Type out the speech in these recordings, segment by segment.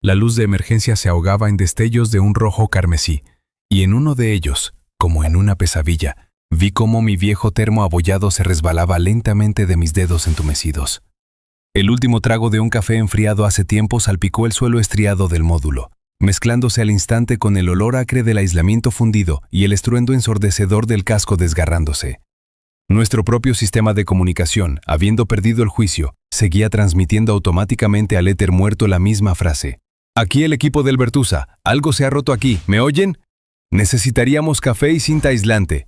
La luz de emergencia se ahogaba en destellos de un rojo carmesí, y en uno de ellos, como en una pesadilla, vi cómo mi viejo termo abollado se resbalaba lentamente de mis dedos entumecidos. El último trago de un café enfriado hace tiempo salpicó el suelo estriado del módulo, mezclándose al instante con el olor acre del aislamiento fundido y el estruendo ensordecedor del casco desgarrándose. Nuestro propio sistema de comunicación, habiendo perdido el juicio, seguía transmitiendo automáticamente al éter muerto la misma frase. «Aquí el equipo del Bertusa. Algo se ha roto aquí. ¿Me oyen? Necesitaríamos café y cinta aislante».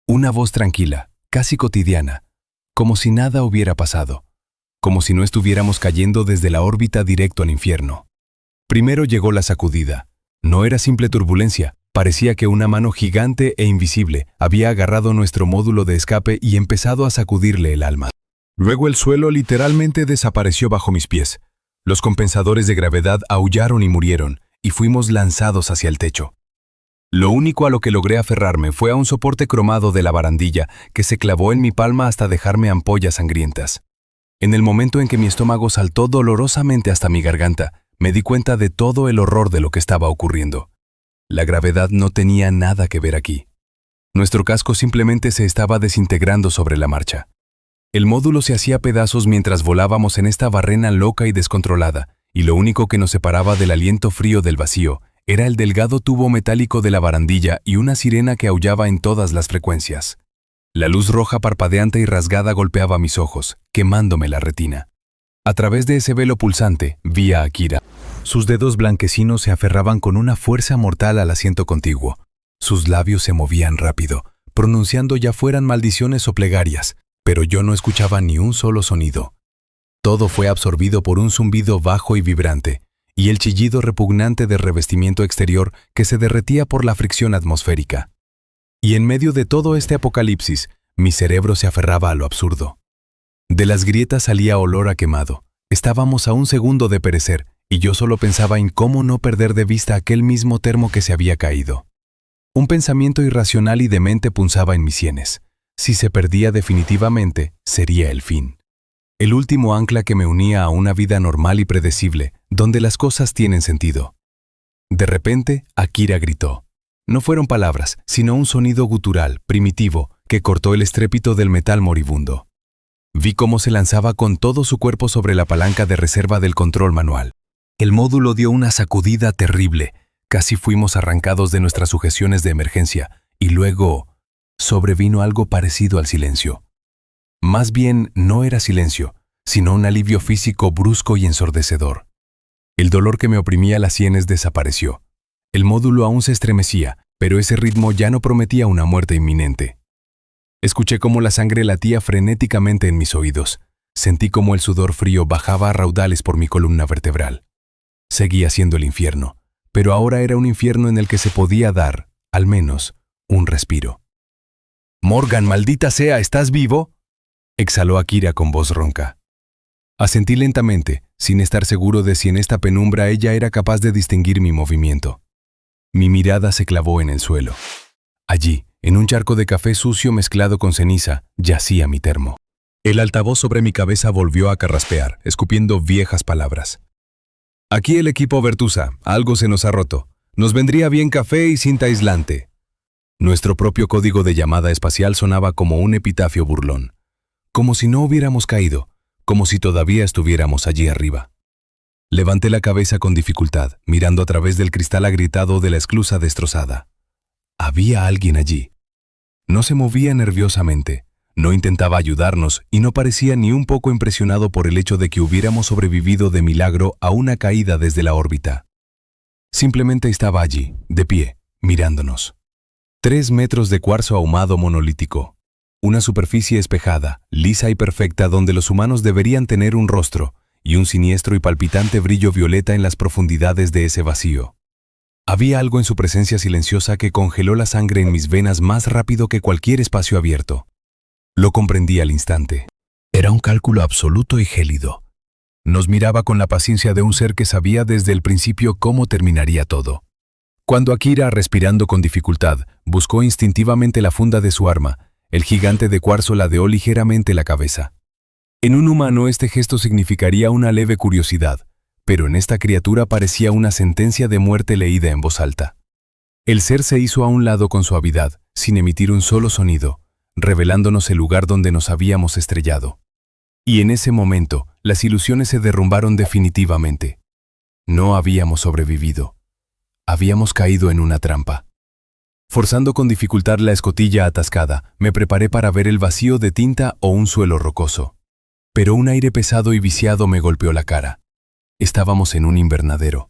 Una voz tranquila, casi cotidiana, como si nada hubiera pasado, como si no estuviéramos cayendo desde la órbita directo al infierno. Primero llegó la sacudida. No era simple turbulencia. Parecía que una mano gigante e invisible había agarrado nuestro módulo de escape y empezado a sacudirle el alma. Luego el suelo literalmente desapareció bajo mis pies. Los compensadores de gravedad aullaron y murieron, y fuimos lanzados hacia el techo. Lo único a lo que logré aferrarme fue a un soporte cromado de la barandilla que se clavó en mi palma hasta dejarme ampollas sangrientas. En el momento en que mi estómago saltó dolorosamente hasta mi garganta, me di cuenta de todo el horror de lo que estaba ocurriendo. La gravedad no tenía nada que ver aquí. Nuestro casco simplemente se estaba desintegrando sobre la marcha. El módulo se hacía pedazos mientras volábamos en esta barrena loca y descontrolada, y lo único que nos separaba del aliento frío del vacío era el delgado tubo metálico de la barandilla y una sirena que aullaba en todas las frecuencias. La luz roja parpadeante y rasgada golpeaba mis ojos, quemándome la retina. A través de ese velo pulsante, vi a Akira. Sus dedos blanquecinos se aferraban con una fuerza mortal al asiento contiguo. Sus labios se movían rápido, pronunciando ya fueran maldiciones o plegarias, pero yo no escuchaba ni un solo sonido. Todo fue absorbido por un zumbido bajo y vibrante, y el chillido repugnante del revestimiento exterior que se derretía por la fricción atmosférica. Y en medio de todo este apocalipsis, mi cerebro se aferraba a lo absurdo. De las grietas salía olor a quemado. Estábamos a un segundo de perecer, y yo solo pensaba en cómo no perder de vista aquel mismo termo que se había caído. Un pensamiento irracional y demente punzaba en mis sienes. Si se perdía definitivamente, sería el fin. El último ancla que me unía a una vida normal y predecible, donde las cosas tienen sentido. De repente, Akira gritó. No fueron palabras, sino un sonido gutural, primitivo, que cortó el estrépito del metal moribundo. Vi cómo se lanzaba con todo su cuerpo sobre la palanca de reserva del control manual. El módulo dio una sacudida terrible. Casi fuimos arrancados de nuestras sujeciones de emergencia, y luego sobrevino algo parecido al silencio. Más bien, no era silencio, sino un alivio físico brusco y ensordecedor. El dolor que me oprimía las sienes desapareció. El módulo aún se estremecía, pero ese ritmo ya no prometía una muerte inminente. Escuché cómo la sangre latía frenéticamente en mis oídos. Sentí cómo el sudor frío bajaba a raudales por mi columna vertebral. Seguía siendo el infierno, pero ahora era un infierno en el que se podía dar, al menos, un respiro. «Morgan, maldita sea, ¿estás vivo?», exhaló Akira con voz ronca. Asentí lentamente, sin estar seguro de si en esta penumbra ella era capaz de distinguir mi movimiento. Mi mirada se clavó en el suelo. Allí, en un charco de café sucio mezclado con ceniza, yacía mi termo. El altavoz sobre mi cabeza volvió a carraspear, escupiendo viejas palabras. «Aquí el equipo Bertusa, algo se nos ha roto. Nos vendría bien café y cinta aislante». Nuestro propio código de llamada espacial sonaba como un epitafio burlón. Como si no hubiéramos caído, como si todavía estuviéramos allí arriba. Levanté la cabeza con dificultad, mirando a través del cristal agrietado de la esclusa destrozada. Había alguien allí. No se movía nerviosamente, no intentaba ayudarnos y no parecía ni un poco impresionado por el hecho de que hubiéramos sobrevivido de milagro a una caída desde la órbita. Simplemente estaba allí, de pie, mirándonos. 3 metros de cuarzo ahumado monolítico. Una superficie espejada, lisa y perfecta donde los humanos deberían tener un rostro y un siniestro y palpitante brillo violeta en las profundidades de ese vacío. Había algo en su presencia silenciosa que congeló la sangre en mis venas más rápido que cualquier espacio abierto. Lo comprendí al instante. Era un cálculo absoluto y gélido. Nos miraba con la paciencia de un ser que sabía desde el principio cómo terminaría todo. Cuando Akira, respirando con dificultad, buscó instintivamente la funda de su arma, el gigante de cuarzo ladeó ligeramente la cabeza. En un humano este gesto significaría una leve curiosidad, pero en esta criatura parecía una sentencia de muerte leída en voz alta. El ser se hizo a un lado con suavidad, sin emitir un solo sonido, revelándonos el lugar donde nos habíamos estrellado. Y en ese momento, las ilusiones se derrumbaron definitivamente. No habíamos sobrevivido. Habíamos caído en una trampa. Forzando con dificultad la escotilla atascada, me preparé para ver el vacío de tinta o un suelo rocoso. Pero un aire pesado y viciado me golpeó la cara. Estábamos en un invernadero.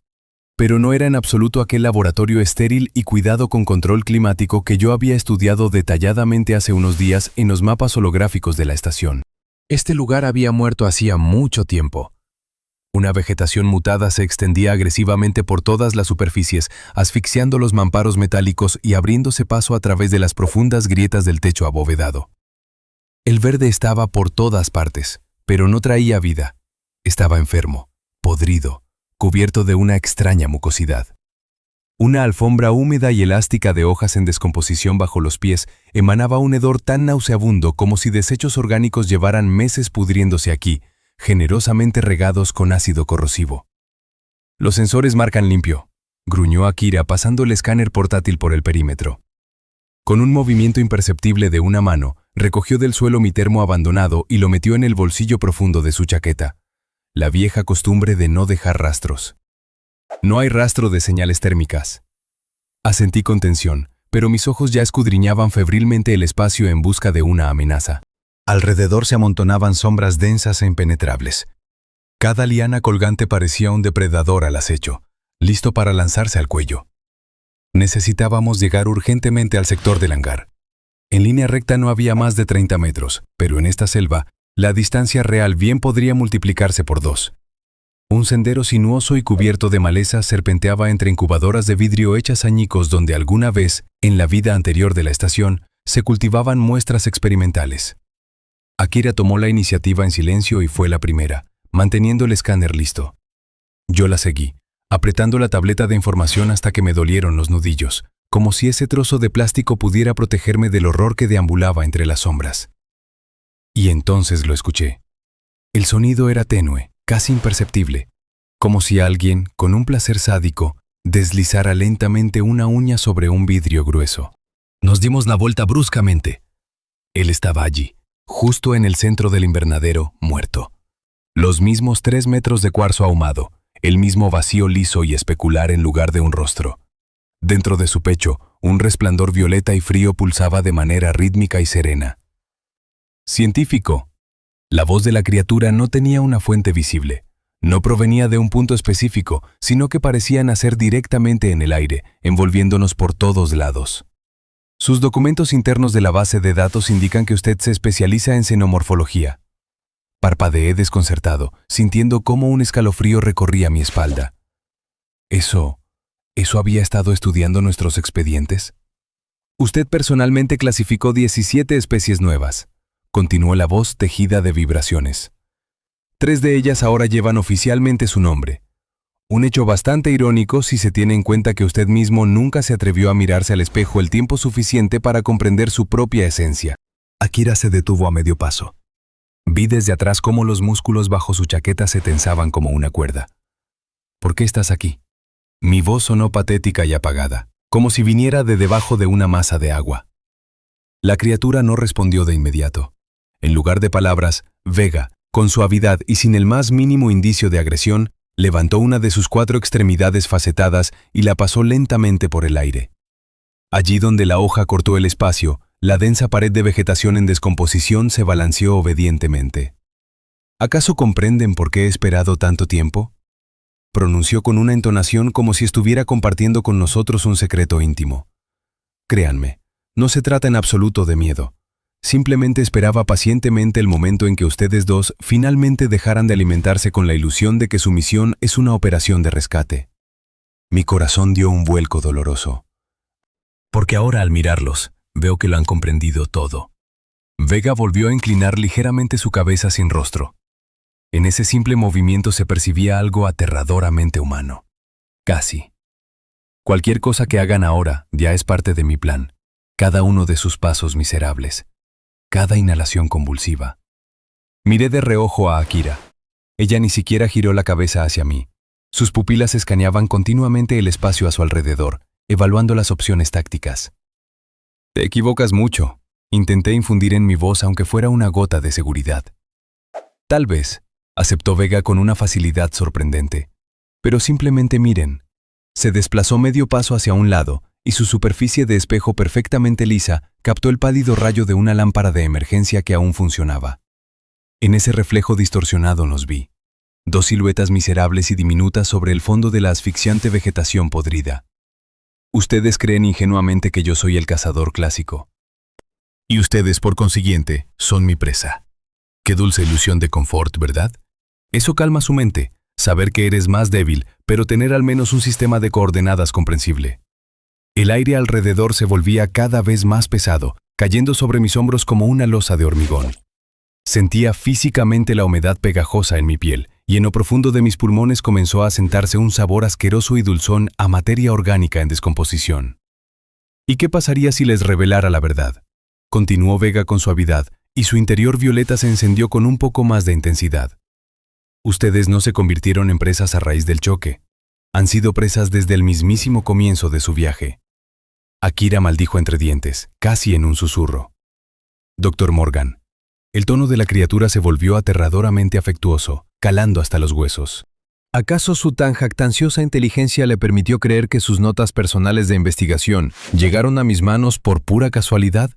Pero no era en absoluto aquel laboratorio estéril y cuidado con control climático que yo había estudiado detalladamente hace unos días en los mapas holográficos de la estación. Este lugar había muerto hacía mucho tiempo. Una vegetación mutada se extendía agresivamente por todas las superficies, asfixiando los mamparos metálicos y abriéndose paso a través de las profundas grietas del techo abovedado. El verde estaba por todas partes, pero no traía vida. Estaba enfermo, podrido, cubierto de una extraña mucosidad. Una alfombra húmeda y elástica de hojas en descomposición bajo los pies emanaba un hedor tan nauseabundo como si desechos orgánicos llevaran meses pudriéndose aquí, generosamente regados con ácido corrosivo. Los sensores marcan limpio, gruñó Akira pasando el escáner portátil por el perímetro. Con un movimiento imperceptible de una mano, recogió del suelo mi termo abandonado y lo metió en el bolsillo profundo de su chaqueta. La vieja costumbre de no dejar rastros. No hay rastro de señales térmicas. Asentí con tensión, pero mis ojos ya escudriñaban febrilmente el espacio en busca de una amenaza. Alrededor se amontonaban sombras densas e impenetrables. Cada liana colgante parecía un depredador al acecho, listo para lanzarse al cuello. Necesitábamos llegar urgentemente al sector del hangar. En línea recta no había más de 30 metros, pero en esta selva, la distancia real bien podría multiplicarse por 2. Un sendero sinuoso y cubierto de maleza serpenteaba entre incubadoras de vidrio hechas añicos donde alguna vez, en la vida anterior de la estación, se cultivaban muestras experimentales. Akira tomó la iniciativa en silencio y fue la primera, manteniendo el escáner listo. Yo la seguí, apretando la tableta de información hasta que me dolieron los nudillos, como si ese trozo de plástico pudiera protegerme del horror que deambulaba entre las sombras. Y entonces lo escuché. El sonido era tenue, casi imperceptible, como si alguien, con un placer sádico, deslizara lentamente una uña sobre un vidrio grueso. Nos dimos la vuelta bruscamente. Él estaba allí, justo en el centro del invernadero, muerto. Los mismos 3 metros de cuarzo ahumado, el mismo vacío liso y especular en lugar de un rostro. Dentro de su pecho, un resplandor violeta y frío pulsaba de manera rítmica y serena. Científico. La voz de la criatura no tenía una fuente visible. No provenía de un punto específico, sino que parecía nacer directamente en el aire, envolviéndonos por todos lados. Sus documentos internos de la base de datos indican que usted se especializa en xenomorfología. Parpadeé desconcertado, sintiendo cómo un escalofrío recorría mi espalda. ¿Eso había estado estudiando nuestros expedientes? Usted personalmente clasificó 17 especies nuevas. Continuó la voz tejida de vibraciones. 3 de ellas ahora llevan oficialmente su nombre. Un hecho bastante irónico si se tiene en cuenta que usted mismo nunca se atrevió a mirarse al espejo el tiempo suficiente para comprender su propia esencia. Akira se detuvo a medio paso. Vi desde atrás cómo los músculos bajo su chaqueta se tensaban como una cuerda. ¿Por qué estás aquí? Mi voz sonó patética y apagada, como si viniera de debajo de una masa de agua. La criatura no respondió de inmediato. En lugar de palabras, Vega, con suavidad y sin el más mínimo indicio de agresión, levantó una de sus 4 extremidades facetadas y la pasó lentamente por el aire. Allí donde la hoja cortó el espacio, la densa pared de vegetación en descomposición se balanceó obedientemente. ¿Acaso comprenden por qué he esperado tanto tiempo? Pronunció con una entonación como si estuviera compartiendo con nosotros un secreto íntimo. Créanme, no se trata en absoluto de miedo. Simplemente esperaba pacientemente el momento en que ustedes dos finalmente dejaran de alimentarse con la ilusión de que su misión es una operación de rescate. Mi corazón dio un vuelco doloroso. Porque ahora al mirarlos, veo que lo han comprendido todo. Vega volvió a inclinar ligeramente su cabeza sin rostro. En ese simple movimiento se percibía algo aterradoramente humano. Casi. Cualquier cosa que hagan ahora ya es parte de mi plan. Cada uno de sus pasos miserables. Cada inhalación convulsiva. Miré de reojo a Akira. Ella ni siquiera giró la cabeza hacia mí, Sus pupilas escaneaban continuamente el espacio a su alrededor, evaluando las opciones tácticas. «Te equivocas mucho», intenté infundir en mi voz aunque fuera una gota de seguridad. «Tal vez», aceptó Vega con una facilidad sorprendente. «Pero simplemente miren». Se desplazó medio paso hacia un lado y su superficie de espejo perfectamente lisa captó el pálido rayo de una lámpara de emergencia que aún funcionaba. En ese reflejo distorsionado nos vi. Dos siluetas miserables y diminutas sobre el fondo de la asfixiante vegetación podrida. Ustedes creen ingenuamente que yo soy el cazador clásico. Y ustedes, por consiguiente, son mi presa. Qué dulce ilusión de confort, ¿verdad? Eso calma su mente, saber que eres más débil, pero tener al menos un sistema de coordenadas comprensible. El aire alrededor se volvía cada vez más pesado, cayendo sobre mis hombros como una losa de hormigón. Sentía físicamente la humedad pegajosa en mi piel, y en lo profundo de mis pulmones comenzó a asentarse un sabor asqueroso y dulzón a materia orgánica en descomposición. ¿Y qué pasaría si les revelara la verdad? Continuó Vega con suavidad, y su interior violeta se encendió con un poco más de intensidad. Ustedes no se convirtieron en presas a raíz del choque. Han sido presas desde el mismísimo comienzo de su viaje. Akira maldijo entre dientes, casi en un susurro. Dr. Morgan. El tono de la criatura se volvió aterradoramente afectuoso, calando hasta los huesos. ¿Acaso su tan jactanciosa inteligencia le permitió creer que sus notas personales de investigación llegaron a mis manos por pura casualidad?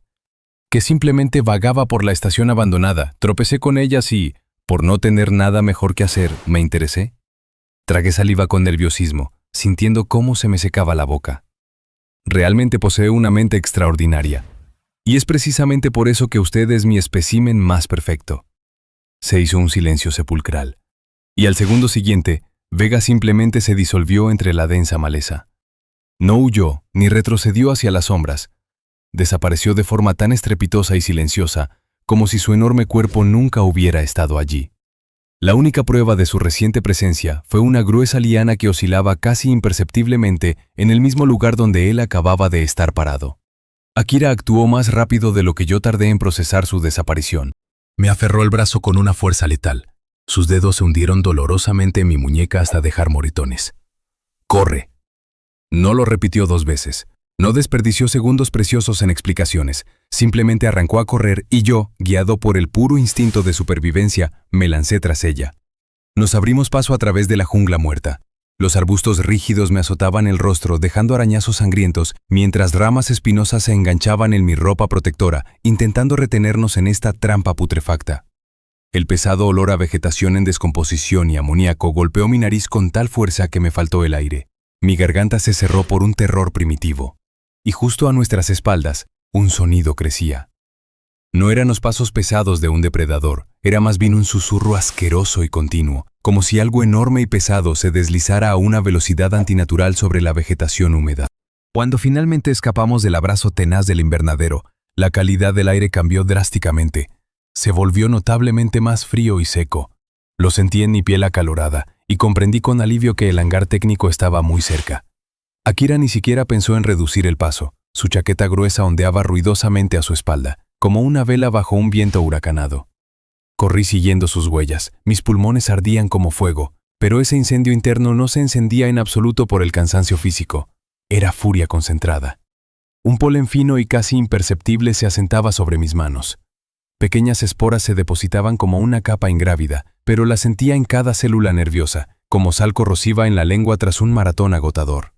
¿Que simplemente vagaba por la estación abandonada, tropecé con ellas y, por no tener nada mejor que hacer, me interesé? Tragué saliva con nerviosismo, sintiendo cómo se me secaba la boca. Realmente posee una mente extraordinaria. Y es precisamente por eso que usted es mi espécimen más perfecto. Se hizo un silencio sepulcral. Y al segundo siguiente, Vega simplemente se disolvió entre la densa maleza. No huyó, ni retrocedió hacia las sombras. Desapareció de forma tan estrepitosa y silenciosa, como si su enorme cuerpo nunca hubiera estado allí. La única prueba de su reciente presencia fue una gruesa liana que oscilaba casi imperceptiblemente en el mismo lugar donde él acababa de estar parado. Akira actuó más rápido de lo que yo tardé en procesar su desaparición. Me aferró el brazo con una fuerza letal. Sus dedos se hundieron dolorosamente en mi muñeca hasta dejar moretones. «¡Corre!». No lo repitió 2 veces. No desperdició segundos preciosos en explicaciones. Simplemente arrancó a correr y yo, guiado por el puro instinto de supervivencia, me lancé tras ella. Nos abrimos paso a través de la jungla muerta. Los arbustos rígidos me azotaban el rostro, dejando arañazos sangrientos, mientras ramas espinosas se enganchaban en mi ropa protectora, intentando retenernos en esta trampa putrefacta. El pesado olor a vegetación en descomposición y amoníaco golpeó mi nariz con tal fuerza que me faltó el aire. Mi garganta se cerró por un terror primitivo. Y justo a nuestras espaldas, un sonido crecía. No eran los pasos pesados de un depredador, era más bien un susurro asqueroso y continuo, como si algo enorme y pesado se deslizara a una velocidad antinatural sobre la vegetación húmeda. Cuando finalmente escapamos del abrazo tenaz del invernadero, la calidad del aire cambió drásticamente. Se volvió notablemente más frío y seco. Lo sentí en mi piel acalorada y comprendí con alivio que el hangar técnico estaba muy cerca. Akira ni siquiera pensó en reducir el paso. Su chaqueta gruesa ondeaba ruidosamente a su espalda, como una vela bajo un viento huracanado. Corrí siguiendo sus huellas. Mis pulmones ardían como fuego, pero ese incendio interno no se encendía en absoluto por el cansancio físico. Era furia concentrada. Un polen fino y casi imperceptible se asentaba sobre mis manos. Pequeñas esporas se depositaban como una capa ingrávida, pero la sentía en cada célula nerviosa, como sal corrosiva en la lengua tras un maratón agotador.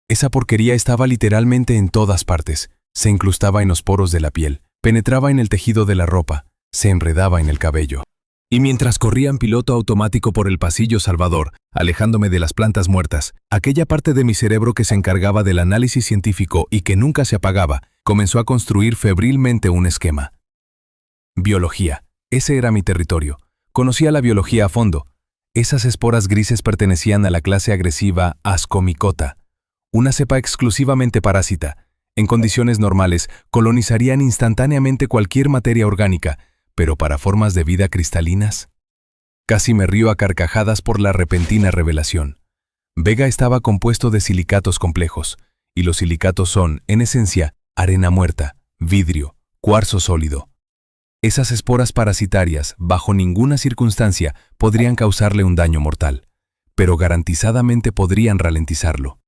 Esa porquería estaba literalmente en todas partes. Se incrustaba en los poros de la piel, penetraba en el tejido de la ropa, se enredaba en el cabello. Y mientras corría en piloto automático por el pasillo salvador, alejándome de las plantas muertas, aquella parte de mi cerebro que se encargaba del análisis científico y que nunca se apagaba, comenzó a construir febrilmente un esquema. Biología. Ese era mi territorio. Conocía la biología a fondo. Esas esporas grises pertenecían a la clase agresiva Ascomycota, una cepa exclusivamente parásita. En condiciones normales, colonizarían instantáneamente cualquier materia orgánica, pero para formas de vida cristalinas. Casi me río a carcajadas por la repentina revelación. Vega estaba compuesto de silicatos complejos, y los silicatos son, en esencia, arena muerta, vidrio, cuarzo sólido. Esas esporas parasitarias, bajo ninguna circunstancia, podrían causarle un daño mortal. pero garantizadamente podrían ralentizarlo.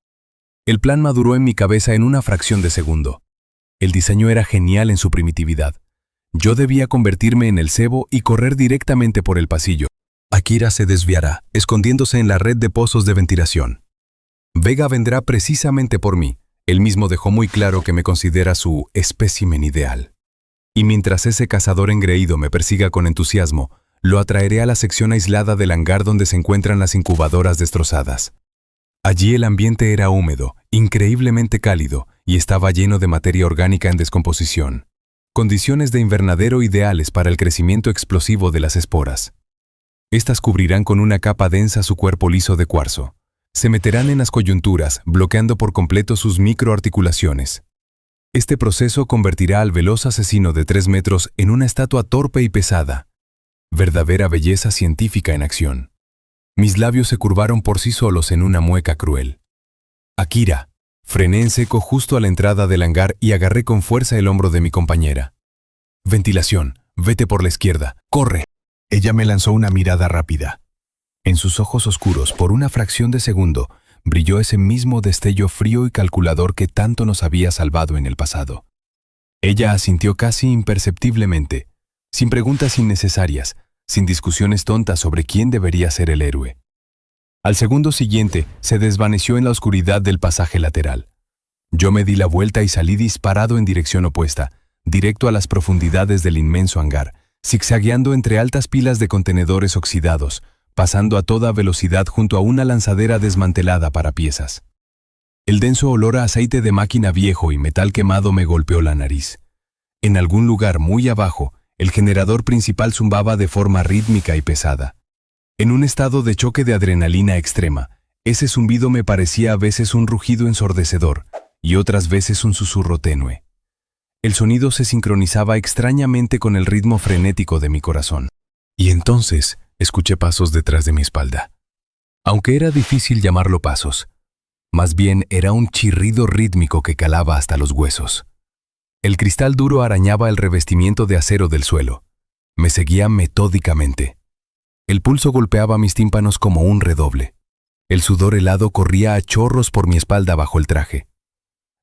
El plan maduró en mi cabeza en una fracción de segundo. El diseño era genial en su primitividad. Yo debía convertirme en el cebo y correr directamente por el pasillo. Akira se desviará, escondiéndose en la red de pozos de ventilación. Vega vendrá precisamente por mí. Él mismo dejó muy claro que me considera su espécimen ideal. Y mientras ese cazador engreído me persiga con entusiasmo, lo atraeré a la sección aislada del hangar donde se encuentran las incubadoras destrozadas. Allí el ambiente era húmedo, increíblemente cálido, y estaba lleno de materia orgánica en descomposición. Condiciones de invernadero ideales para el crecimiento explosivo de las esporas. Estas cubrirán con una capa densa su cuerpo liso de cuarzo. Se meterán en las coyunturas, bloqueando por completo sus microarticulaciones. Este proceso convertirá al veloz asesino de 3 metros en una estatua torpe y pesada. Verdadera belleza científica en acción. Mis labios se curvaron por sí solos en una mueca cruel. Akira. Frené en seco justo a la entrada del hangar y agarré con fuerza el hombro de mi compañera. Ventilación, vete por la izquierda, corre. Ella me lanzó una mirada rápida. En sus ojos oscuros, por una fracción de segundo, brilló ese mismo destello frío y calculador que tanto nos había salvado en el pasado. Ella asintió casi imperceptiblemente, sin preguntas innecesarias, sin discusiones tontas sobre quién debería ser el héroe. Al segundo siguiente, se desvaneció en la oscuridad del pasaje lateral. Yo me di la vuelta y salí disparado en dirección opuesta, directo a las profundidades del inmenso hangar, zigzagueando entre altas pilas de contenedores oxidados, pasando a toda velocidad junto a una lanzadera desmantelada para piezas. El denso olor a aceite de máquina viejo y metal quemado me golpeó la nariz. En algún lugar muy abajo, el generador principal zumbaba de forma rítmica y pesada. En un estado de choque de adrenalina extrema, ese zumbido me parecía a veces un rugido ensordecedor y otras veces un susurro tenue. El sonido se sincronizaba extrañamente con el ritmo frenético de mi corazón. Y entonces escuché pasos detrás de mi espalda. Aunque era difícil llamarlo pasos, más bien era un chirrido rítmico que calaba hasta los huesos. El cristal duro arañaba el revestimiento de acero del suelo. Me seguía metódicamente. El pulso golpeaba mis tímpanos como un redoble. El sudor helado corría a chorros por mi espalda bajo el traje.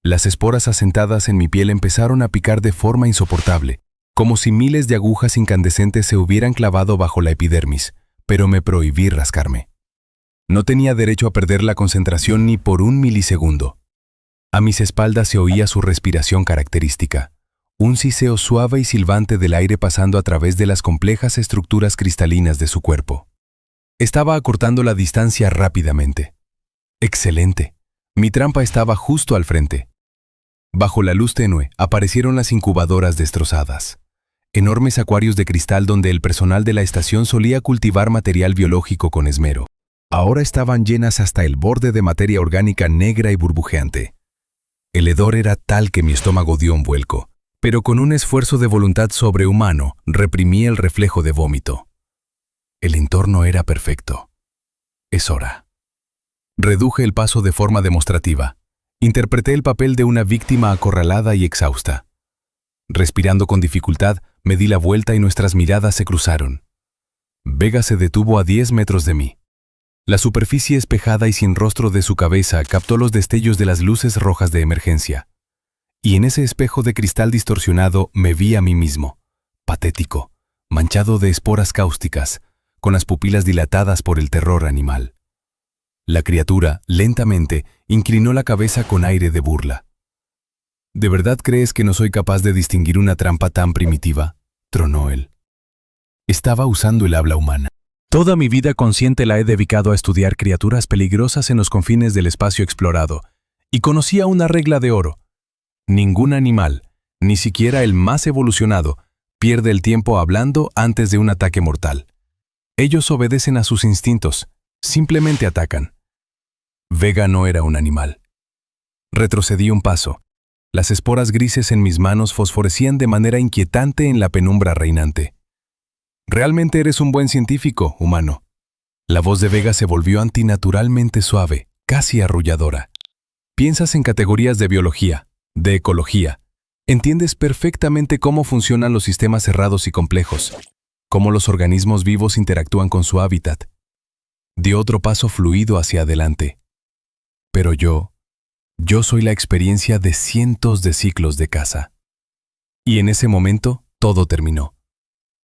Las esporas asentadas en mi piel empezaron a picar de forma insoportable, como si miles de agujas incandescentes se hubieran clavado bajo la epidermis, pero me prohibí rascarme. No tenía derecho a perder la concentración ni por un milisegundo. A mis espaldas se oía su respiración característica, un siseo suave y silbante del aire pasando a través de las complejas estructuras cristalinas de su cuerpo. Estaba acortando la distancia rápidamente. ¡Excelente! Mi trampa estaba justo al frente. Bajo la luz tenue aparecieron las incubadoras destrozadas. Enormes acuarios de cristal donde el personal de la estación solía cultivar material biológico con esmero. Ahora estaban llenas hasta el borde de materia orgánica negra y burbujeante. El hedor era tal que mi estómago dio un vuelco, pero con un esfuerzo de voluntad sobrehumano reprimí el reflejo de vómito. El entorno era perfecto. Es hora. Reduje el paso de forma demostrativa. Interpreté el papel de una víctima acorralada y exhausta. Respirando con dificultad, me di la vuelta y nuestras miradas se cruzaron. Vega se detuvo a 10 metros de mí. La superficie espejada y sin rostro de su cabeza captó los destellos de las luces rojas de emergencia. Y en ese espejo de cristal distorsionado me vi a mí mismo, patético, manchado de esporas cáusticas, con las pupilas dilatadas por el terror animal. La criatura, lentamente, inclinó la cabeza con aire de burla. ¿De verdad crees que no soy capaz de distinguir una trampa tan primitiva?, tronó él. Estaba usando el habla humana. Toda mi vida consciente la he dedicado a estudiar criaturas peligrosas en los confines del espacio explorado, y conocía una regla de oro. Ningún animal, ni siquiera el más evolucionado, pierde el tiempo hablando antes de un ataque mortal. Ellos obedecen a sus instintos, simplemente atacan. Vega no era un animal. Retrocedí un paso. Las esporas grises en mis manos fosforecían de manera inquietante en la penumbra reinante. Realmente eres un buen científico, humano. La voz de Vega se volvió antinaturalmente suave, casi arrulladora. Piensas en categorías de biología, de ecología. Entiendes perfectamente cómo funcionan los sistemas cerrados y complejos, cómo los organismos vivos interactúan con su hábitat. Dio otro paso fluido hacia adelante. Pero yo soy la experiencia de cientos de ciclos de caza. Y en ese momento, todo terminó.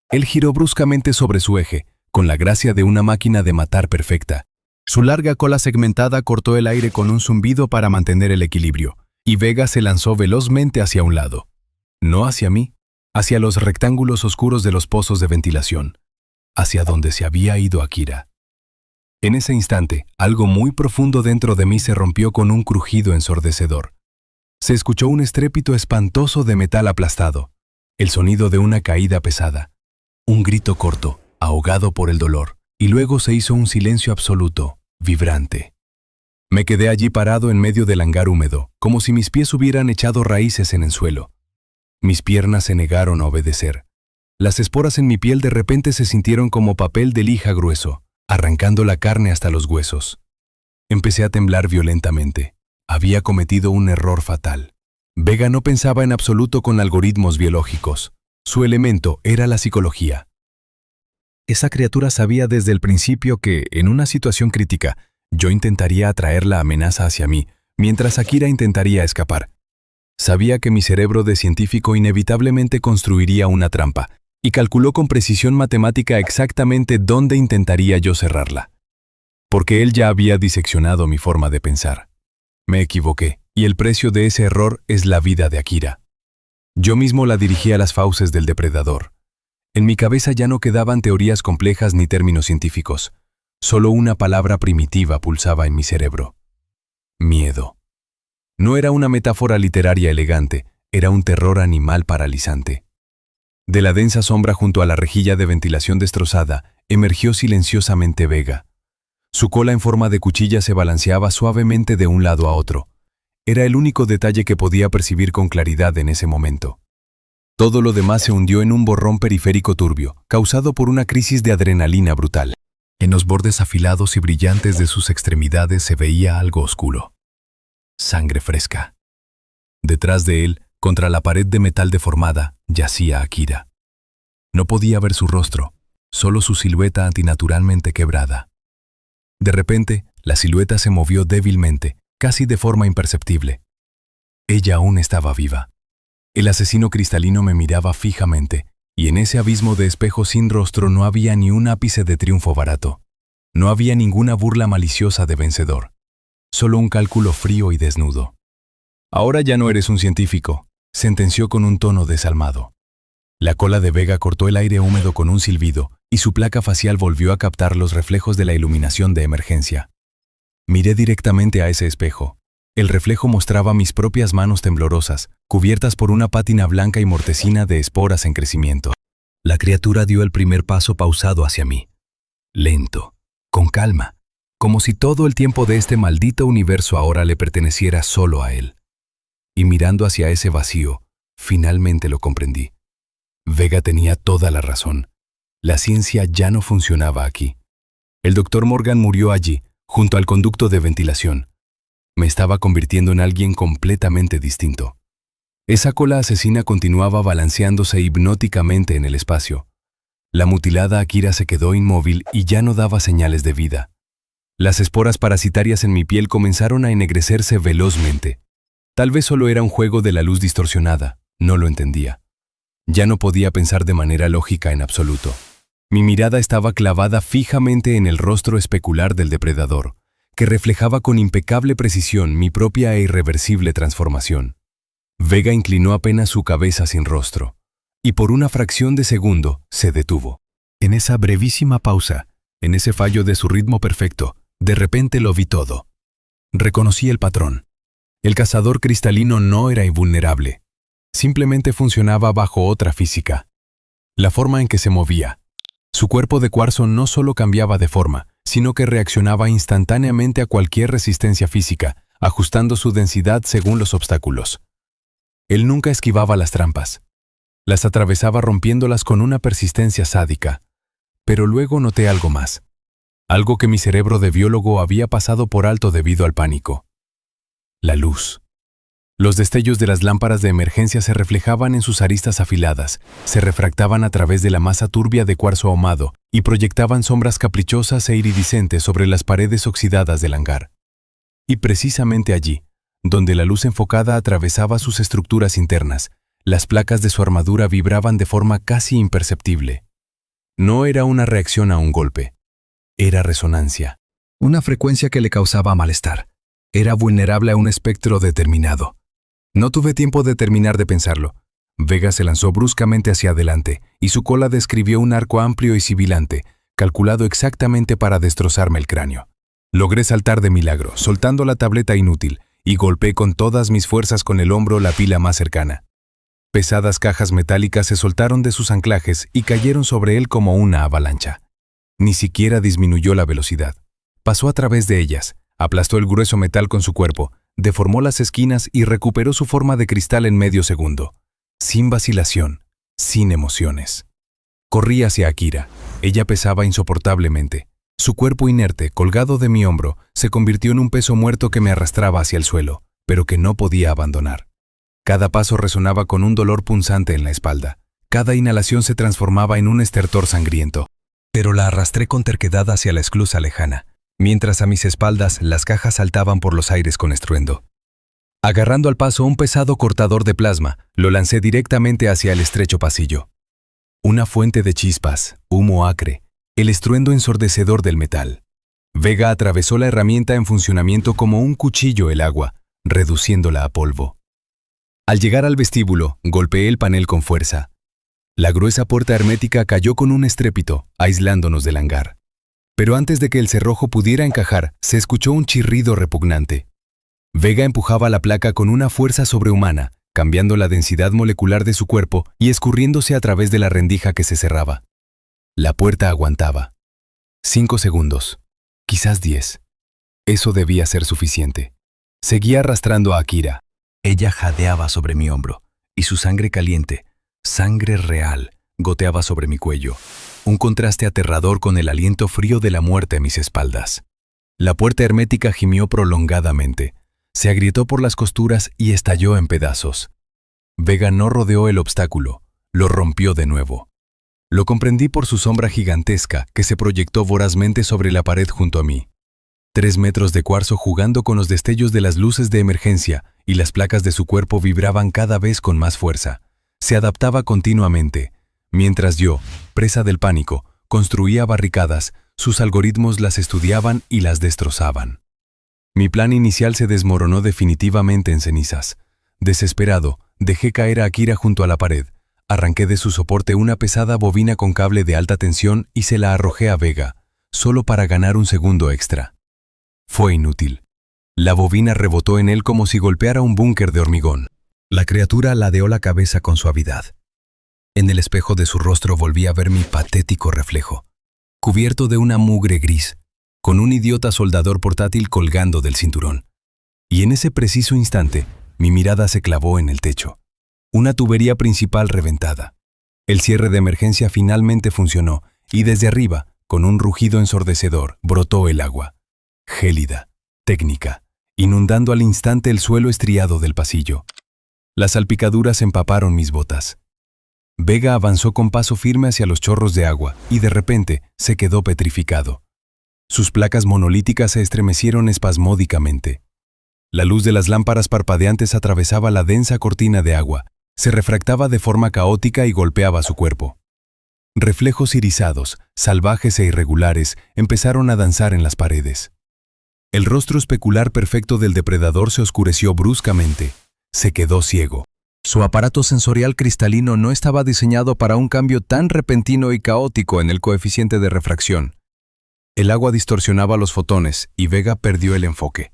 Él giró bruscamente sobre su eje, con la gracia de una máquina de matar perfecta. Su larga cola segmentada cortó el aire con un zumbido para mantener el equilibrio, y Vega se lanzó velozmente hacia un lado. No hacia mí, hacia los rectángulos oscuros de los pozos de ventilación, hacia donde se había ido Akira. En ese instante, algo muy profundo dentro de mí se rompió con un crujido ensordecedor. Se escuchó un estrépito espantoso de metal aplastado, el sonido de una caída pesada, un grito corto, ahogado por el dolor, y luego se hizo un silencio absoluto, vibrante. Me quedé allí parado en medio del hangar húmedo, como si mis pies hubieran echado raíces en el suelo. Mis piernas se negaron a obedecer. Las esporas en mi piel de repente se sintieron como papel de lija grueso, arrancando la carne hasta los huesos. Empecé a temblar violentamente. Había cometido un error fatal. Vega no pensaba en absoluto con algoritmos biológicos. Su elemento era la psicología. Esa criatura sabía desde el principio que, en una situación crítica, yo intentaría atraer la amenaza hacia mí, mientras Akira intentaría escapar. Sabía que mi cerebro de científico inevitablemente construiría una trampa, y calculó con precisión matemática exactamente dónde intentaría yo cerrarla. Porque él ya había diseccionado mi forma de pensar. Me equivoqué, y el precio de ese error es la vida de Akira. Yo mismo la dirigí a las fauces del depredador. En mi cabeza ya no quedaban teorías complejas ni términos científicos. Solo una palabra primitiva pulsaba en mi cerebro. Miedo. No era una metáfora literaria elegante, era un terror animal paralizante. De la densa sombra junto a la rejilla de ventilación destrozada, emergió silenciosamente Vega. Su cola en forma de cuchilla se balanceaba suavemente de un lado a otro. Era el único detalle que podía percibir con claridad en ese momento. Todo lo demás se hundió en un borrón periférico turbio, causado por una crisis de adrenalina brutal. En los bordes afilados y brillantes de sus extremidades se veía algo oscuro. Sangre fresca. Detrás de él, contra la pared de metal deformada, yacía Akira. No podía ver su rostro, solo su silueta antinaturalmente quebrada. De repente, la silueta se movió débilmente, casi de forma imperceptible. Ella aún estaba viva. El asesino cristalino me miraba fijamente, y en ese abismo de espejo sin rostro no había ni un ápice de triunfo barato. No había ninguna burla maliciosa de vencedor. Solo un cálculo frío y desnudo. Ahora ya no eres un científico, sentenció con un tono desalmado. La cola de Vega cortó el aire húmedo con un silbido, y su placa facial volvió a captar los reflejos de la iluminación de emergencia. Miré directamente a ese espejo. El reflejo mostraba mis propias manos temblorosas, cubiertas por una pátina blanca y mortecina de esporas en crecimiento. La criatura dio el primer paso pausado hacia mí. Lento, con calma, como si todo el tiempo de este maldito universo ahora le perteneciera solo a él. Y mirando hacia ese vacío, finalmente lo comprendí. Vega tenía toda la razón. La ciencia ya no funcionaba aquí. El Dr. Morgan murió allí, junto al conducto de ventilación. Me estaba convirtiendo en alguien completamente distinto. Esa cola asesina continuaba balanceándose hipnóticamente en el espacio. La mutilada Akira se quedó inmóvil y ya no daba señales de vida. Las esporas parasitarias en mi piel comenzaron a ennegrecerse velozmente. Tal vez solo era un juego de la luz distorsionada, no lo entendía. Ya no podía pensar de manera lógica en absoluto. Mi mirada estaba clavada fijamente en el rostro especular del depredador, que reflejaba con impecable precisión mi propia e irreversible transformación. Vega inclinó apenas su cabeza sin rostro, y por una fracción de segundo se detuvo. En esa brevísima pausa, en ese fallo de su ritmo perfecto, de repente lo vi todo. Reconocí el patrón. El cazador cristalino no era invulnerable. Simplemente funcionaba bajo otra física. La forma en que se movía. Su cuerpo de cuarzo no solo cambiaba de forma, sino que reaccionaba instantáneamente a cualquier resistencia física, ajustando su densidad según los obstáculos. Él nunca esquivaba las trampas. Las atravesaba rompiéndolas con una persistencia sádica. Pero luego noté algo más. Algo que mi cerebro de biólogo había pasado por alto debido al pánico. La luz. Los destellos de las lámparas de emergencia se reflejaban en sus aristas afiladas, se refractaban a través de la masa turbia de cuarzo ahumado y proyectaban sombras caprichosas e iridiscentes sobre las paredes oxidadas del hangar. Y precisamente allí, donde la luz enfocada atravesaba sus estructuras internas, las placas de su armadura vibraban de forma casi imperceptible. No era una reacción a un golpe, era resonancia. Una frecuencia que le causaba malestar. Era vulnerable a un espectro determinado. No tuve tiempo de terminar de pensarlo. Vega se lanzó bruscamente hacia adelante y su cola describió un arco amplio y sibilante, calculado exactamente para destrozarme el cráneo. Logré saltar de milagro, soltando la tableta inútil, y golpeé con todas mis fuerzas con el hombro la pila más cercana. Pesadas cajas metálicas se soltaron de sus anclajes y cayeron sobre él como una avalancha. Ni siquiera disminuyó la velocidad. Pasó a través de ellas, aplastó el grueso metal con su cuerpo, deformó las esquinas y recuperó su forma de cristal en medio segundo. Sin vacilación, sin emociones. Corrí hacia Akira. Ella pesaba insoportablemente. Su cuerpo inerte, colgado de mi hombro, se convirtió en un peso muerto que me arrastraba hacia el suelo, pero que no podía abandonar. Cada paso resonaba con un dolor punzante en la espalda. Cada inhalación se transformaba en un estertor sangriento. Pero la arrastré con terquedad hacia la esclusa lejana, mientras a mis espaldas las cajas saltaban por los aires con estruendo. Agarrando al paso un pesado cortador de plasma, lo lancé directamente hacia el estrecho pasillo. Una fuente de chispas, humo acre, el estruendo ensordecedor del metal. Vega atravesó la herramienta en funcionamiento como un cuchillo el agua, reduciéndola a polvo. Al llegar al vestíbulo, golpeé el panel con fuerza. La gruesa puerta hermética cayó con un estrépito, aislándonos del hangar. Pero antes de que el cerrojo pudiera encajar, se escuchó un chirrido repugnante. Vega empujaba la placa con una fuerza sobrehumana, cambiando la densidad molecular de su cuerpo y escurriéndose a través de la rendija que se cerraba. La puerta aguantaba. 5 segundos, quizás 10. Eso debía ser suficiente. Seguía arrastrando a Akira. Ella jadeaba sobre mi hombro, y su sangre caliente, sangre real, goteaba sobre mi cuello. Un contraste aterrador con el aliento frío de la muerte a mis espaldas. La puerta hermética gimió prolongadamente. Se agrietó por las costuras y estalló en pedazos. Vega no rodeó el obstáculo, lo rompió de nuevo. Lo comprendí por su sombra gigantesca que se proyectó vorazmente sobre la pared junto a mí. 3 metros de cuarzo jugando con los destellos de las luces de emergencia y las placas de su cuerpo vibraban cada vez con más fuerza. Se adaptaba continuamente. Mientras yo, presa del pánico, construía barricadas, sus algoritmos las estudiaban y las destrozaban. Mi plan inicial se desmoronó definitivamente en cenizas. Desesperado, dejé caer a Akira junto a la pared. Arranqué de su soporte una pesada bobina con cable de alta tensión y se la arrojé a Vega, solo para ganar un segundo extra. Fue inútil. La bobina rebotó en él como si golpeara un búnker de hormigón. La criatura ladeó la cabeza con suavidad. En el espejo de su rostro volví a ver mi patético reflejo, cubierto de una mugre gris, con un idiota soldador portátil colgando del cinturón. Y en ese preciso instante, mi mirada se clavó en el techo. Una tubería principal reventada. El cierre de emergencia finalmente funcionó, y desde arriba, con un rugido ensordecedor, brotó el agua. Gélida, técnica, inundando al instante el suelo estriado del pasillo. Las salpicaduras empaparon mis botas. Vega avanzó con paso firme hacia los chorros de agua, y de repente se quedó petrificado. Sus placas monolíticas se estremecieron espasmódicamente. La luz de las lámparas parpadeantes atravesaba la densa cortina de agua, se refractaba de forma caótica y golpeaba su cuerpo. Reflejos irisados, salvajes e irregulares, empezaron a danzar en las paredes. El rostro especular perfecto del depredador se oscureció bruscamente. Se quedó ciego. Su aparato sensorial cristalino no estaba diseñado para un cambio tan repentino y caótico en el coeficiente de refracción. El agua distorsionaba los fotones y Vega perdió el enfoque.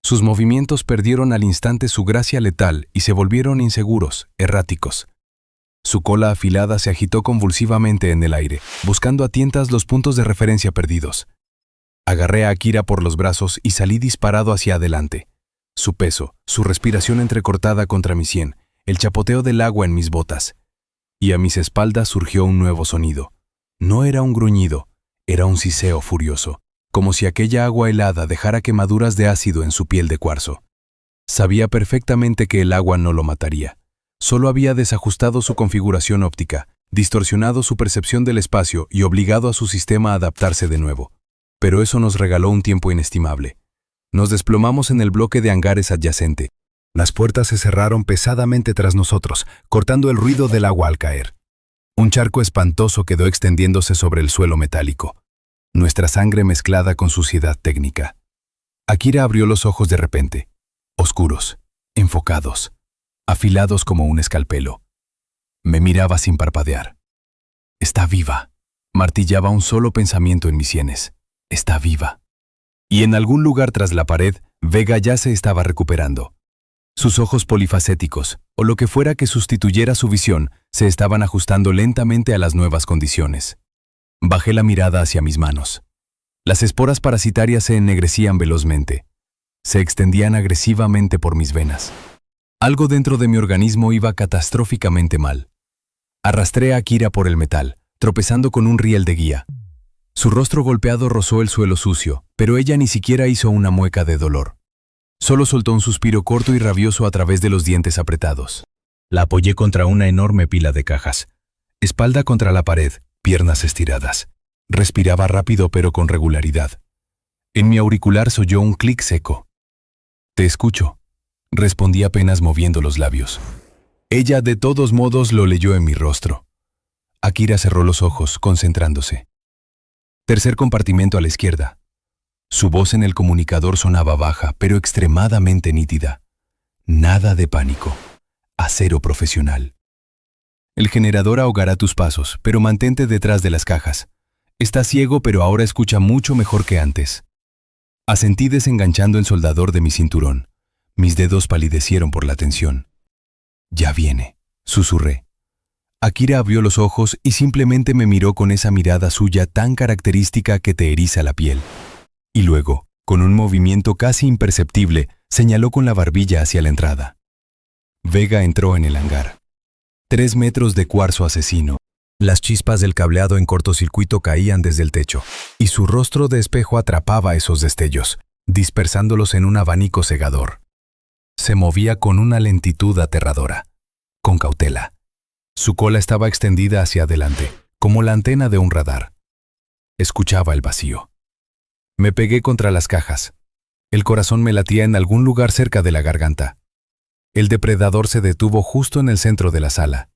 Sus movimientos perdieron al instante su gracia letal y se volvieron inseguros, erráticos. Su cola afilada se agitó convulsivamente en el aire, buscando a tientas los puntos de referencia perdidos. Agarré a Akira por los brazos y salí disparado hacia adelante. Su peso, su respiración entrecortada contra mi sien, el chapoteo del agua en mis botas. Y a mis espaldas surgió un nuevo sonido. No era un gruñido, era un siseo furioso, como si aquella agua helada dejara quemaduras de ácido en su piel de cuarzo. Sabía perfectamente que el agua no lo mataría. Solo había desajustado su configuración óptica, distorsionado su percepción del espacio y obligado a su sistema a adaptarse de nuevo. Pero eso nos regaló un tiempo inestimable. Nos desplomamos en el bloque de hangares adyacente. Las puertas se cerraron pesadamente tras nosotros, cortando el ruido del agua al caer. Un charco espantoso quedó extendiéndose sobre el suelo metálico. Nuestra sangre mezclada con suciedad técnica. Akira abrió los ojos de repente, oscuros, enfocados, afilados como un escalpelo. Me miraba sin parpadear. Está viva. Martillaba un solo pensamiento en mis sienes. Está viva. Y en algún lugar tras la pared, Vega ya se estaba recuperando. Sus ojos polifacéticos, o lo que fuera que sustituyera su visión, se estaban ajustando lentamente a las nuevas condiciones. Bajé la mirada hacia mis manos. Las esporas parasitarias se ennegrecían velozmente. Se extendían agresivamente por mis venas. Algo dentro de mi organismo iba catastróficamente mal. Arrastré a Akira por el metal, tropezando con un riel de guía. Su rostro golpeado rozó el suelo sucio, pero ella ni siquiera hizo una mueca de dolor. Solo soltó un suspiro corto y rabioso a través de los dientes apretados. La apoyé contra una enorme pila de cajas. Espalda contra la pared, piernas estiradas. Respiraba rápido pero con regularidad. En mi auricular se oyó un clic seco. «Te escucho», respondí apenas moviendo los labios. Ella de todos modos lo leyó en mi rostro. Akira cerró los ojos, concentrándose. Tercer compartimento a la izquierda. Su voz en el comunicador sonaba baja, pero extremadamente nítida. Nada de pánico. Acero profesional. El generador ahogará tus pasos, pero mantente detrás de las cajas. Está ciego, pero ahora escucha mucho mejor que antes. Asentí desenganchando el soldador de mi cinturón. Mis dedos palidecieron por la tensión. «Ya viene», susurré. Akira abrió los ojos y simplemente me miró con esa mirada suya tan característica que te eriza la piel. Y luego, con un movimiento casi imperceptible, señaló con la barbilla hacia la entrada. Vega entró en el hangar. 3 metros de cuarzo asesino. Las chispas del cableado en cortocircuito caían desde el techo, y su rostro de espejo atrapaba esos destellos, dispersándolos en un abanico cegador. Se movía con una lentitud aterradora, con cautela. Su cola estaba extendida hacia adelante, como la antena de un radar. Escuchaba el vacío. Me pegué contra las cajas. El corazón me latía en algún lugar cerca de la garganta. El depredador se detuvo justo en el centro de la sala.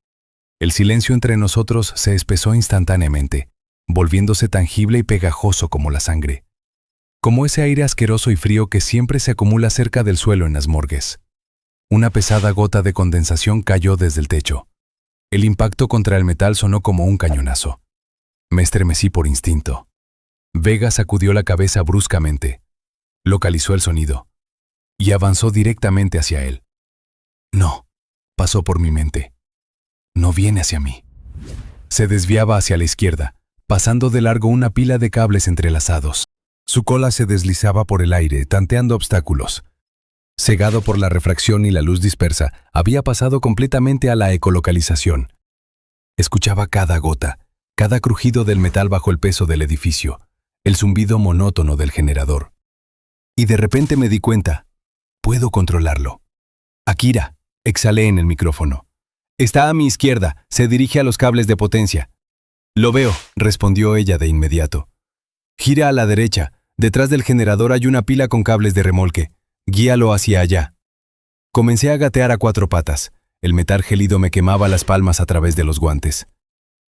El silencio entre nosotros se espesó instantáneamente, volviéndose tangible y pegajoso como la sangre. Como ese aire asqueroso y frío que siempre se acumula cerca del suelo en las morgues. Una pesada gota de condensación cayó desde el techo. El impacto contra el metal sonó como un cañonazo. Me estremecí por instinto. Vega sacudió la cabeza bruscamente. Localizó el sonido. Y avanzó directamente hacia él. «No», pasó por mi mente. «No viene hacia mí». Se desviaba hacia la izquierda, pasando de largo una pila de cables entrelazados. Su cola se deslizaba por el aire, tanteando obstáculos. Cegado por la refracción y la luz dispersa, había pasado completamente a la ecolocalización. Escuchaba cada gota, cada crujido del metal bajo el peso del edificio, el zumbido monótono del generador. Y de repente me di cuenta. Puedo controlarlo. «Akira», exhalé en el micrófono. «Está a mi izquierda, se dirige a los cables de potencia». «Lo veo», respondió ella de inmediato. «Gira a la derecha, detrás del generador hay una pila con cables de remolque. Guíalo hacia allá». Comencé a gatear a 4 patas. El metal gélido me quemaba las palmas a través de los guantes.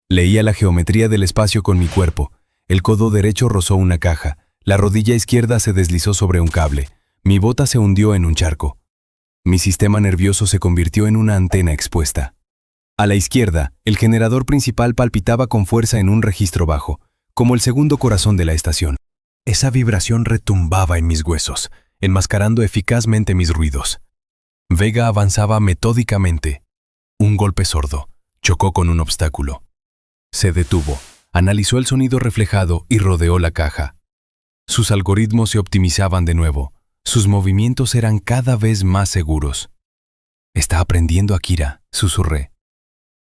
Leía la geometría del espacio con mi cuerpo. El codo derecho rozó una caja. La rodilla izquierda se deslizó sobre un cable. Mi bota se hundió en un charco. Mi sistema nervioso se convirtió en una antena expuesta. A la izquierda, el generador principal palpitaba con fuerza en un registro bajo, como el segundo corazón de la estación. Esa vibración retumbaba en mis huesos, enmascarando eficazmente mis ruidos. Vega avanzaba metódicamente. Un golpe sordo. Chocó con un obstáculo. Se detuvo, analizó el sonido reflejado y rodeó la caja. Sus algoritmos se optimizaban de nuevo. Sus movimientos eran cada vez más seguros. «Está aprendiendo, Akira», susurré.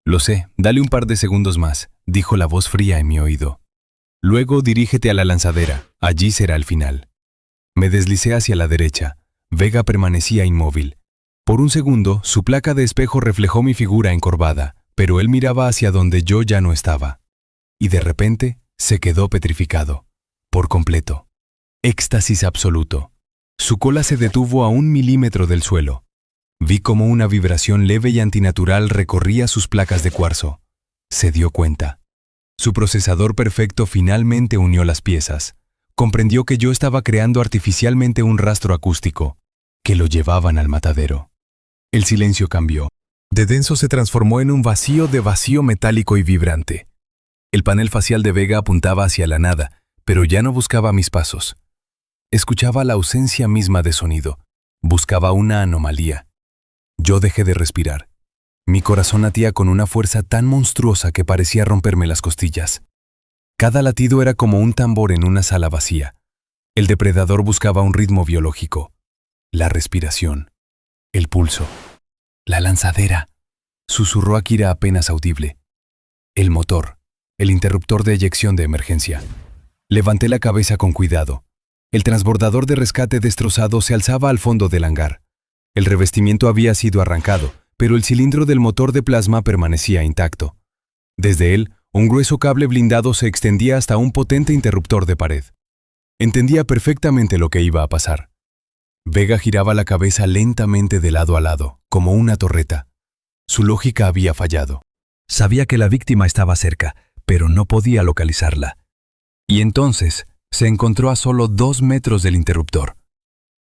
«Lo sé, dale un par de segundos más», dijo la voz fría en mi oído. «Luego dirígete a la lanzadera, allí será el final». Me deslicé hacia la derecha. Vega permanecía inmóvil. Por un segundo, su placa de espejo reflejó mi figura encorvada, pero él miraba hacia donde yo ya no estaba. Y de repente, se quedó petrificado. Por completo. Éxtasis absoluto. Su cola se detuvo a 1 milímetro del suelo. Vi cómo una vibración leve y antinatural recorría sus placas de cuarzo. Se dio cuenta. Su procesador perfecto finalmente unió las piezas. Comprendió que yo estaba creando artificialmente un rastro acústico, que lo llevaban al matadero. El silencio cambió. De denso se transformó en un vacío de vacío metálico y vibrante. El panel facial de Vega apuntaba hacia la nada, pero ya no buscaba mis pasos. Escuchaba la ausencia misma de sonido. Buscaba una anomalía. Yo dejé de respirar. Mi corazón latía con una fuerza tan monstruosa que parecía romperme las costillas. Cada latido era como un tambor en una sala vacía. El depredador buscaba un ritmo biológico. La respiración. El pulso. La lanzadera. Susurró Akira apenas audible. El motor. El interruptor de eyección de emergencia. Levanté la cabeza con cuidado. El transbordador de rescate destrozado se alzaba al fondo del hangar. El revestimiento había sido arrancado, pero el cilindro del motor de plasma permanecía intacto. Desde él, un grueso cable blindado se extendía hasta un potente interruptor de pared. Entendía perfectamente lo que iba a pasar. Vega giraba la cabeza lentamente de lado a lado, como una torreta. Su lógica había fallado. Sabía que la víctima estaba cerca, pero no podía localizarla. Y entonces se encontró a solo 2 metros del interruptor.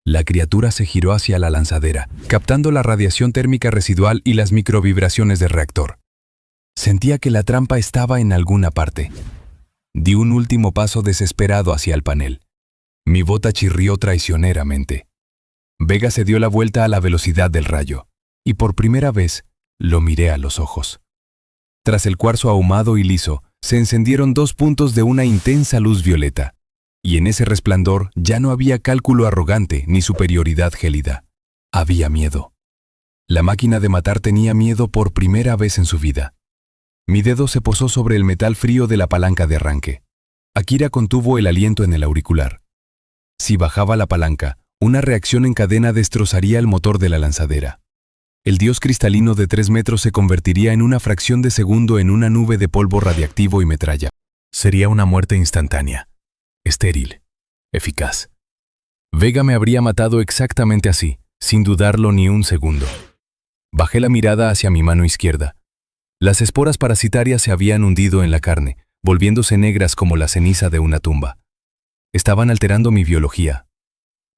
La criatura se giró hacia la lanzadera, captando la radiación térmica residual y las microvibraciones del reactor. Sentía que la trampa estaba en alguna parte. Di un último paso desesperado hacia el panel. Mi bota chirrió traicioneramente. Vega se dio la vuelta a la velocidad del rayo, y por primera vez lo miré a los ojos. Tras el cuarzo ahumado y liso, se encendieron 2 puntos de una intensa luz violeta, y en ese resplandor ya no había cálculo arrogante ni superioridad gélida. Había miedo. La máquina de matar tenía miedo por primera vez en su vida. Mi dedo se posó sobre el metal frío de la palanca de arranque. Akira contuvo el aliento en el auricular. Si bajaba la palanca, una reacción en cadena destrozaría el motor de la lanzadera. El dios cristalino de 3 metros se convertiría en una fracción de segundo en una nube de polvo radiactivo y metralla. Sería una muerte instantánea, estéril, eficaz. Vega me habría matado exactamente así, sin dudarlo ni un segundo. Bajé la mirada hacia mi mano izquierda. Las esporas parasitarias se habían hundido en la carne, volviéndose negras como la ceniza de una tumba. Estaban alterando mi biología.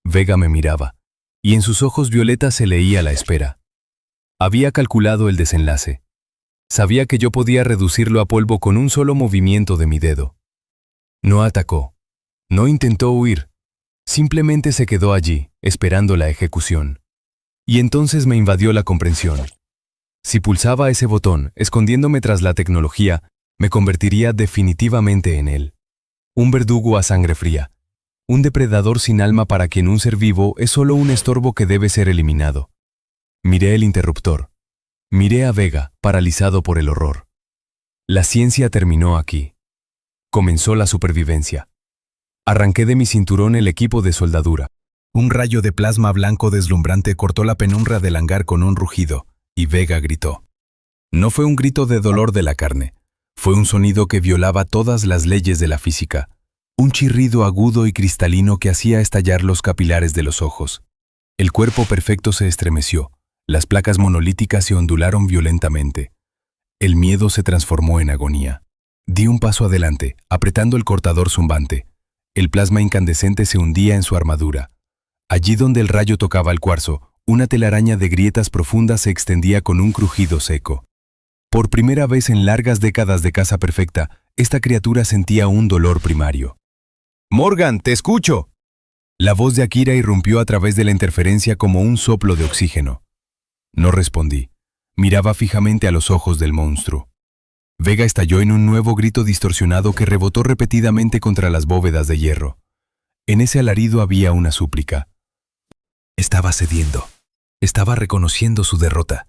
Vega me miraba, y en sus ojos violetas se leía la espera. Había calculado el desenlace. Sabía que yo podía reducirlo a polvo con un solo movimiento de mi dedo. No atacó. No intentó huir. Simplemente se quedó allí, esperando la ejecución. Y entonces me invadió la comprensión. Si pulsaba ese botón, escondiéndome tras la tecnología, me convertiría definitivamente en él. Un verdugo a sangre fría. Un depredador sin alma para quien un ser vivo es solo un estorbo que debe ser eliminado. Miré el interruptor. Miré a Vega, paralizado por el horror. La ciencia terminó aquí. Comenzó la supervivencia. Arranqué de mi cinturón el equipo de soldadura. Un rayo de plasma blanco deslumbrante cortó la penumbra del hangar con un rugido, y Vega gritó. No fue un grito de dolor de la carne. Fue un sonido que violaba todas las leyes de la física. Un chirrido agudo y cristalino que hacía estallar los capilares de los ojos. El cuerpo perfecto se estremeció. Las placas monolíticas se ondularon violentamente. El miedo se transformó en agonía. Di un paso adelante, apretando el cortador zumbante. El plasma incandescente se hundía en su armadura. Allí donde el rayo tocaba el cuarzo, una telaraña de grietas profundas se extendía con un crujido seco. Por primera vez en largas décadas de caza perfecta, esta criatura sentía un dolor primario. «Morgan, te escucho». La voz de Akira irrumpió a través de la interferencia como un soplo de oxígeno. No respondí. Miraba fijamente a los ojos del monstruo. Vega estalló en un nuevo grito distorsionado que rebotó repetidamente contra las bóvedas de hierro. En ese alarido había una súplica. Estaba cediendo. Estaba reconociendo su derrota.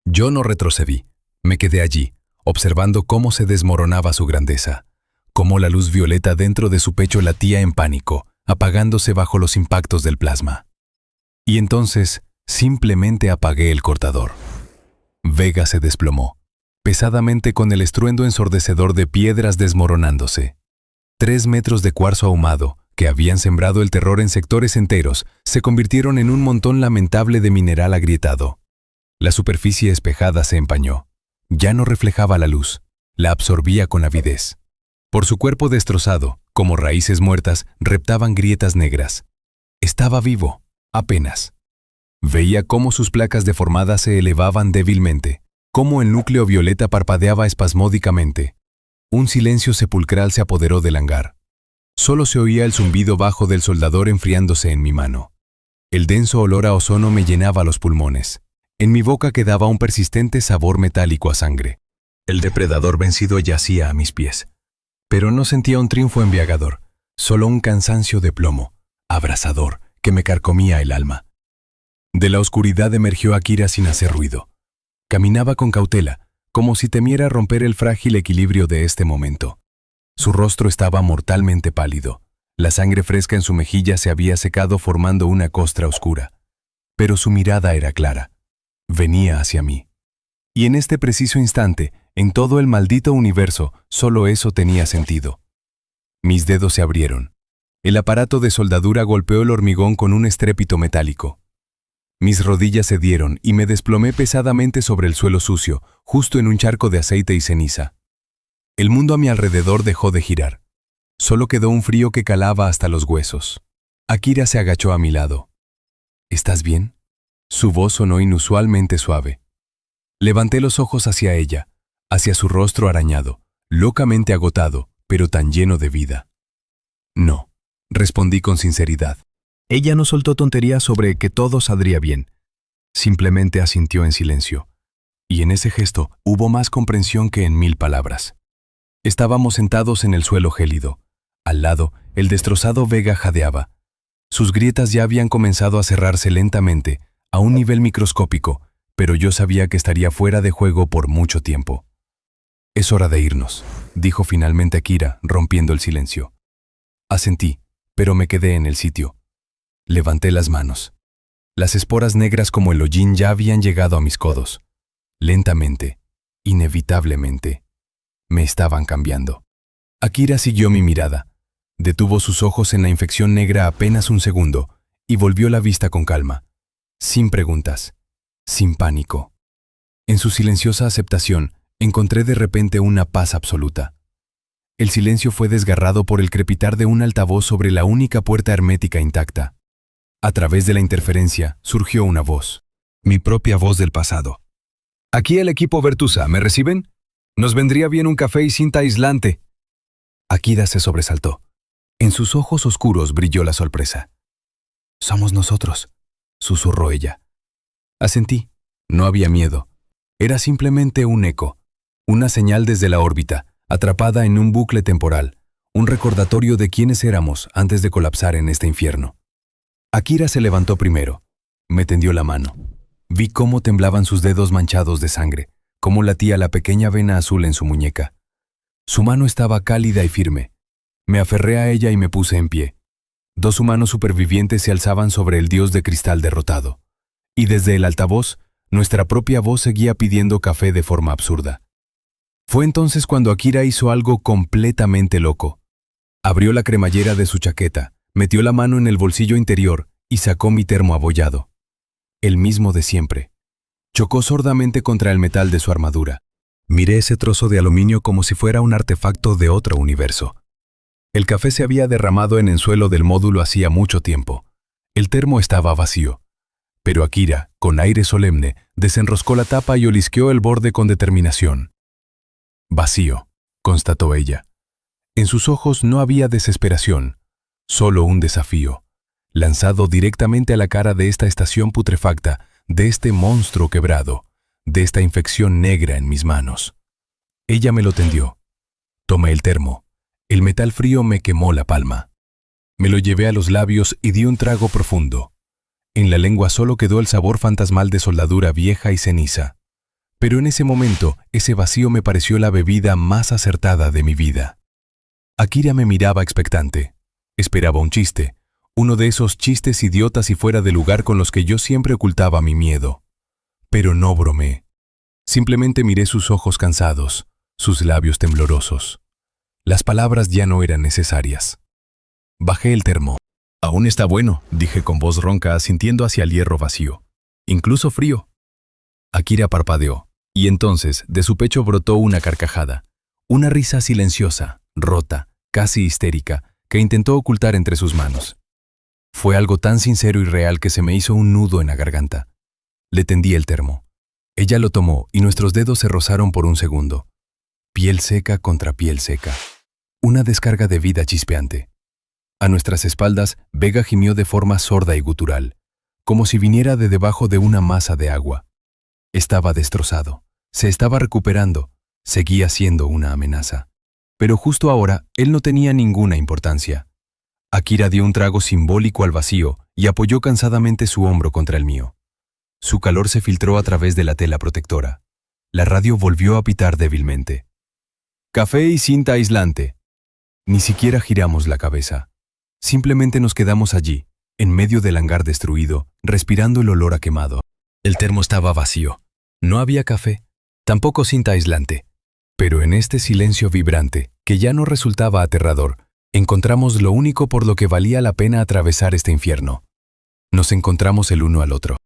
Yo no retrocedí. Me quedé allí, observando cómo se desmoronaba su grandeza, cómo la luz violeta dentro de su pecho latía en pánico, apagándose bajo los impactos del plasma. Y entonces, simplemente apagué el cortador. Vega se desplomó, pesadamente con el estruendo ensordecedor de piedras desmoronándose. 3 metros de cuarzo ahumado, que habían sembrado el terror en sectores enteros, se convirtieron en un montón lamentable de mineral agrietado. La superficie espejada se empañó. Ya no reflejaba la luz, la absorbía con avidez. Por su cuerpo destrozado, como raíces muertas, reptaban grietas negras. Estaba vivo, apenas. Veía cómo sus placas deformadas se elevaban débilmente, cómo el núcleo violeta parpadeaba espasmódicamente. Un silencio sepulcral se apoderó del hangar. Solo se oía el zumbido bajo del soldador enfriándose en mi mano. El denso olor a ozono me llenaba los pulmones. En mi boca quedaba un persistente sabor metálico a sangre. El depredador vencido yacía a mis pies. Pero no sentía un triunfo embriagador, solo un cansancio de plomo, abrasador, que me carcomía el alma. De la oscuridad emergió Akira sin hacer ruido. Caminaba con cautela, como si temiera romper el frágil equilibrio de este momento. Su rostro estaba mortalmente pálido. La sangre fresca en su mejilla se había secado formando una costra oscura. Pero su mirada era clara. Venía hacia mí. Y en este preciso instante, en todo el maldito universo, solo eso tenía sentido. Mis dedos se abrieron. El aparato de soldadura golpeó el hormigón con un estrépito metálico. Mis rodillas cedieron y me desplomé pesadamente sobre el suelo sucio, justo en un charco de aceite y ceniza. El mundo a mi alrededor dejó de girar. Solo quedó un frío que calaba hasta los huesos. Akira se agachó a mi lado. ¿Estás bien? Su voz sonó inusualmente suave. Levanté los ojos hacia ella, hacia su rostro arañado, locamente agotado, pero tan lleno de vida. No, respondí con sinceridad. Ella no soltó tonterías sobre que todo saldría bien. Simplemente asintió en silencio. Y en ese gesto hubo más comprensión que en 1000 palabras. Estábamos sentados en el suelo gélido. Al lado, el destrozado Vega jadeaba. Sus grietas ya habían comenzado a cerrarse lentamente, a un nivel microscópico, pero yo sabía que estaría fuera de juego por mucho tiempo. «Es hora de irnos», dijo finalmente Akira, rompiendo el silencio. Asentí, pero me quedé en el sitio. Levanté las manos. Las esporas negras como el hollín ya habían llegado a mis codos. Lentamente, inevitablemente, me estaban cambiando. Akira siguió mi mirada. Detuvo sus ojos en la infección negra apenas un segundo y volvió la vista con calma, sin preguntas, sin pánico. En su silenciosa aceptación, encontré de repente una paz absoluta. El silencio fue desgarrado por el crepitar de un altavoz sobre la única puerta hermética intacta. A través de la interferencia surgió una voz, mi propia voz del pasado. «Aquí el equipo Vertusa, ¿me reciben? Nos vendría bien un café y cinta aislante». Akira se sobresaltó. En sus ojos oscuros brilló la sorpresa. «Somos nosotros», susurró ella. Asentí. No había miedo. Era simplemente un eco, una señal desde la órbita, atrapada en un bucle temporal, un recordatorio de quiénes éramos antes de colapsar en este infierno. Akira se levantó primero. Me tendió la mano. Vi cómo temblaban sus dedos manchados de sangre, cómo latía la pequeña vena azul en su muñeca. Su mano estaba cálida y firme. Me aferré a ella y me puse en pie. 2 humanos supervivientes se alzaban sobre el dios de cristal derrotado. Y desde el altavoz, nuestra propia voz seguía pidiendo café de forma absurda. Fue entonces cuando Akira hizo algo completamente loco. Abrió la cremallera de su chaqueta, metió la mano en el bolsillo interior y sacó mi termo abollado. El mismo de siempre. Chocó sordamente contra el metal de su armadura. Miré ese trozo de aluminio como si fuera un artefacto de otro universo. El café se había derramado en el suelo del módulo hacía mucho tiempo. El termo estaba vacío. Pero Akira, con aire solemne, desenroscó la tapa y olisqueó el borde con determinación. «Vacío», constató ella. En sus ojos no había desesperación, solo un desafío, lanzado directamente a la cara de esta estación putrefacta, de este monstruo quebrado, de esta infección negra en mis manos. Ella me lo tendió. Tomé el termo. El metal frío me quemó la palma. Me lo llevé a los labios y di un trago profundo. En la lengua solo quedó el sabor fantasmal de soldadura vieja y ceniza. Pero en ese momento, ese vacío me pareció la bebida más acertada de mi vida. Akira me miraba expectante. Esperaba un chiste, Uno de esos chistes idiotas y fuera de lugar con los que yo siempre ocultaba mi miedo. Pero no bromeé. Simplemente miré sus ojos cansados, sus labios temblorosos. Las palabras ya no eran necesarias. Bajé el termo. «Aún está bueno», dije con voz ronca, asintiendo hacia el hierro vacío. «Incluso frío». Akira parpadeó, y entonces de su pecho brotó una carcajada. Una risa silenciosa, rota, casi histérica, que intentó ocultar entre sus manos. Fue algo tan sincero y real que se me hizo un nudo en la garganta. Le tendí el termo. Ella lo tomó y nuestros dedos se rozaron por un segundo. Piel seca contra piel seca. Una descarga de vida chispeante. A nuestras espaldas, Vega gimió de forma sorda y gutural, como si viniera de debajo de una masa de agua. Estaba destrozado, se estaba recuperando, seguía siendo una amenaza. Pero justo ahora, él no tenía ninguna importancia. Akira dio un trago simbólico al vacío y apoyó cansadamente su hombro contra el mío. Su calor se filtró a través de la tela protectora. La radio volvió a pitar débilmente. «Café y cinta aislante». Ni siquiera giramos la cabeza. Simplemente nos quedamos allí, en medio del hangar destruido, respirando el olor a quemado. El termo estaba vacío. No había café, tampoco cinta aislante. Pero en este silencio vibrante, que ya no resultaba aterrador, encontramos lo único por lo que valía la pena atravesar este infierno. Nos encontramos el uno al otro.